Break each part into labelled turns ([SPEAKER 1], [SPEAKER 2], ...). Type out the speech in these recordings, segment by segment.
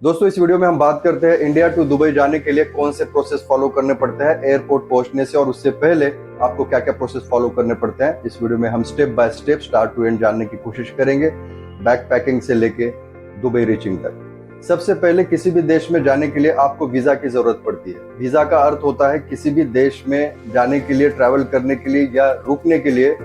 [SPEAKER 1] दोस्तों इस वीडियो में हम बात करते हैं इंडिया टू दुबई जाने के लिए कौन से प्रोसेस फॉलो करने पड़ते हैं एयरपोर्ट पहुंचने से, और उससे पहले आपको क्या क्या प्रोसेस फॉलो करने पड़ते हैं। इस वीडियो में हम step by step start to end जानने की कोशिश करेंगे, बैक पैकिंग से लेके दुबई रीचिंग तक। सबसे पहले किसी भी देश में जाने के लिए आपको वीजा की जरूरत पड़ती है। वीजा का अर्थ होता है किसी भी देश में जाने के लिए, ट्रैवल करने के लिए या रुकने के लिए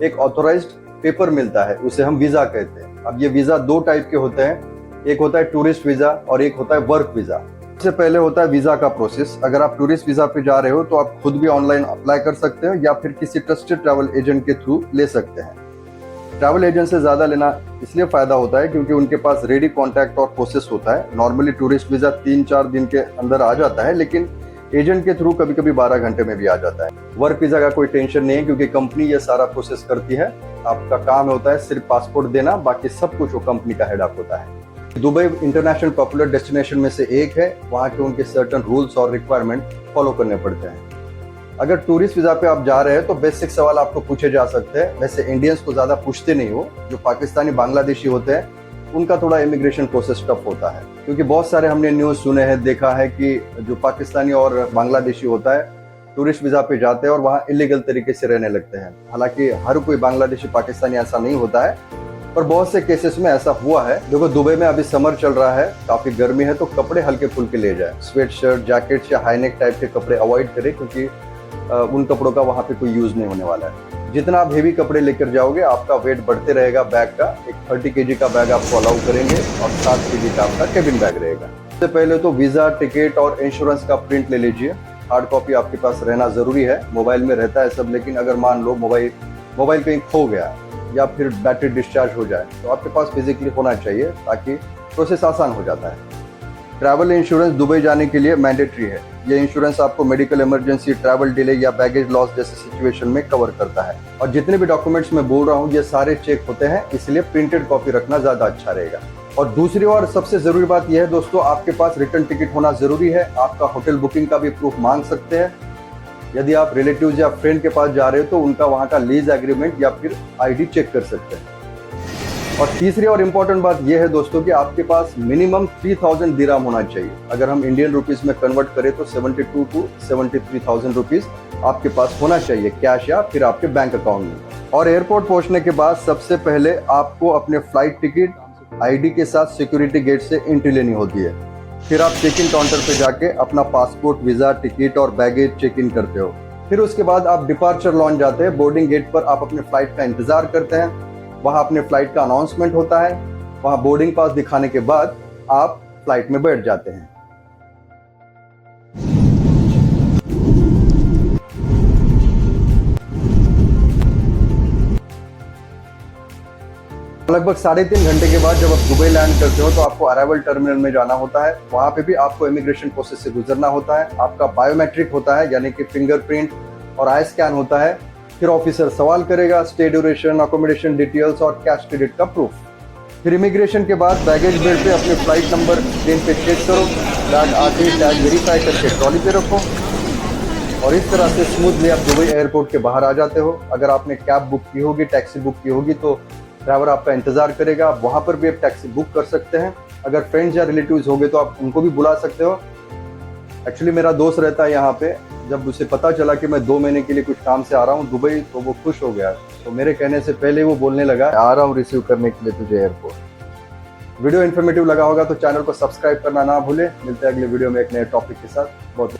[SPEAKER 1] एक ऑथोराइज्ड पेपर मिलता है, उसे हम वीजा कहते हैं। अब ये वीजा दो टाइप के होते हैं, एक होता है टूरिस्ट वीजा और एक होता है वर्क वीजा। सबसे पहले होता है वीजा का प्रोसेस। अगर आप टूरिस्ट वीजा पे जा रहे हो तो आप खुद भी ऑनलाइन अप्लाई कर सकते हो या फिर किसी ट्रस्टेड ट्रैवल एजेंट के थ्रू ले सकते हैं। ट्रैवल एजेंट से ज्यादा लेना इसलिए फायदा होता है क्योंकि उनके पास रेडी कॉन्टैक्ट और प्रोसेस होता है। नॉर्मली टूरिस्ट वीजा 3-4 दिन के अंदर आ जाता है, लेकिन एजेंट के थ्रू कभी कभी 12 घंटे में भी आ जाता है। वर्क वीजा का कोई टेंशन नहीं है क्योंकि कंपनी ये सारा प्रोसेस करती है। आपका काम होता है सिर्फ पासपोर्ट देना, बाकी सब कुछ वो कंपनी का हेड अप होता है। दुबई इंटरनेशनल पॉपुलर डेस्टिनेशन में से एक है, वहाँ के उनके सर्टेन रूल्स और रिक्वायरमेंट फॉलो करने पड़ते हैं। अगर टूरिस्ट वीजा पे आप जा रहे हैं तो बेसिक सवाल आपको पूछे जा सकते हैं। वैसे इंडियंस को ज्यादा पूछते नहीं हो, जो पाकिस्तानी बांग्लादेशी होते हैं उनका थोड़ा इमिग्रेशन प्रोसेस टफ होता है, क्योंकि बहुत सारे हमने न्यूज सुने हैं, देखा है कि जो पाकिस्तानी और बांग्लादेशी होता है टूरिस्ट वीजा पे जाते हैं और वहाँ इलीगल तरीके से रहने लगते हैं। हालांकि हर कोई बांग्लादेशी पाकिस्तानी ऐसा नहीं होता है, पर बहुत से केसेस में ऐसा हुआ है। देखो दुबई में अभी समर चल रहा है, काफी गर्मी है, तो कपड़े हल्के फुल्के ले जाए। स्वेट शर्ट, जैकेट्स या हाईनेक टाइप के कपड़े अवॉइड करें क्योंकि उन कपड़ों का वहाँ पे कोई यूज नहीं होने वाला है। जितना आप हेवी कपड़े लेकर जाओगे आपका वेट बढ़ते रहेगा बैग का। एक 30 kg का बैग आपको अलाउ करेंगे और 7 kg का आपका केबिन बैग रहेगा। सबसे पहले तो वीजा, टिकट और इंश्योरेंस का प्रिंट ले लीजिए। हार्ड कॉपी आपके पास रहना जरूरी है। मोबाइल में रहता है सब, लेकिन अगर मान लो मोबाइल कहीं खो गया या फिर बैटरी डिस्चार्ज हो जाए तो आपके पास फिजिकली होना चाहिए, ताकि प्रोसेस आसान हो जाता है। ट्रैवल इंश्योरेंस दुबई जाने के लिए मैंडेटरी है। ये इंश्योरेंस आपको मेडिकल इमरजेंसी, ट्रैवल डिले या बैगेज लॉस जैसे सिचुएशन में कवर करता है। और जितने भी डॉक्यूमेंट्स मैं बोल रहा हूँ ये सारे चेक होते हैं, इसलिए प्रिंटेड कॉपी रखना ज्यादा अच्छा रहेगा। और दूसरी और सबसे जरूरी बात यह है दोस्तों, आपके पास रिटर्न टिकट होना जरूरी है। आपका होटल बुकिंग का भी प्रूफ मांग सकते हैं। यदि आप रिलेटिव्स या फ्रेंड के पास जा रहे हो तो उनका वहाँ का लीज एग्रीमेंट या फिर आईडी चेक कर सकते हैं। और तीसरी और इम्पोर्टेंट बात यह है दोस्तों कि आपके पास मिनिमम 3000 दिराम होना चाहिए। अगर हम इंडियन रुपीस में कन्वर्ट करें तो 72 to 73,000 रुपीज आपके पास होना चाहिए कैश या फिर आपके बैंक अकाउंट में। और एयरपोर्ट पहुंचने के बाद सबसे पहले आपको अपने फ्लाइट टिकट, आईडी के साथ सिक्योरिटी गेट से एंट्री लेनी होती है। फिर आप चेक इन काउंटर पे जाके अपना पासपोर्ट, वीजा, टिकट और बैगेज चेक इन करते हो। फिर उसके बाद आप डिपार्चर लॉन्च जाते हैं। बोर्डिंग गेट पर आप अपने फ्लाइट का इंतजार करते हैं। वहां अपने फ्लाइट का अनाउंसमेंट होता है। वहां बोर्डिंग पास दिखाने के बाद आप फ्लाइट में बैठ जाते हैं। लगभग 3.5 घंटे के बाद जब आप दुबई लैंड करते हो तो आपको अराइवल टर्मिनल में जाना होता है। वहां पे भी आपको इमिग्रेशन प्रोसेस से गुजरना होता है। आपका बायोमेट्रिक होता है, यानी कि फिंगरप्रिंट और आई स्कैन होता है। फिर ऑफिसर सवाल करेगा, स्टे ड्यूरेशन, अकोमोडेशन डिटेल्स और कैश क्रेडिट का प्रूफ। फिर इमिग्रेशन के बाद बैगेज बेल्ट पे अपने फ्लाइट नंबर ट्रेन पे चेक करो। बैग आते ही टैग वेरीफाई करके ट्रॉली पे रखो और इस तरह से स्मूथली आप दुबई एयरपोर्ट के बाहर आ जाते हो। अगर आपने कैब बुक की होगी, टैक्सी बुक की होगी तो ड्राइवर आपका इंतजार करेगा। आप वहां पर भी आप टैक्सी बुक कर सकते हैं। अगर फ्रेंड्स या रिलेटिव्स हो गए तो आप उनको भी बुला सकते हो। एक्चुअली मेरा दोस्त रहता है यहाँ पे, जब उसे पता चला कि मैं 2 महीने के लिए कुछ काम से आ रहा हूँ दुबई तो वो खुश हो गया। तो मेरे कहने से पहले वो बोलने लगा, आ रहा हूँ रिसीव करने के लिए तुझे एयरपोर्ट। वीडियो इन्फॉर्मेटिव लगा होगा तो चैनल को सब्सक्राइब करना ना भूले। मिलते हैं अगले वीडियो में एक नए टॉपिक के साथ। बहुत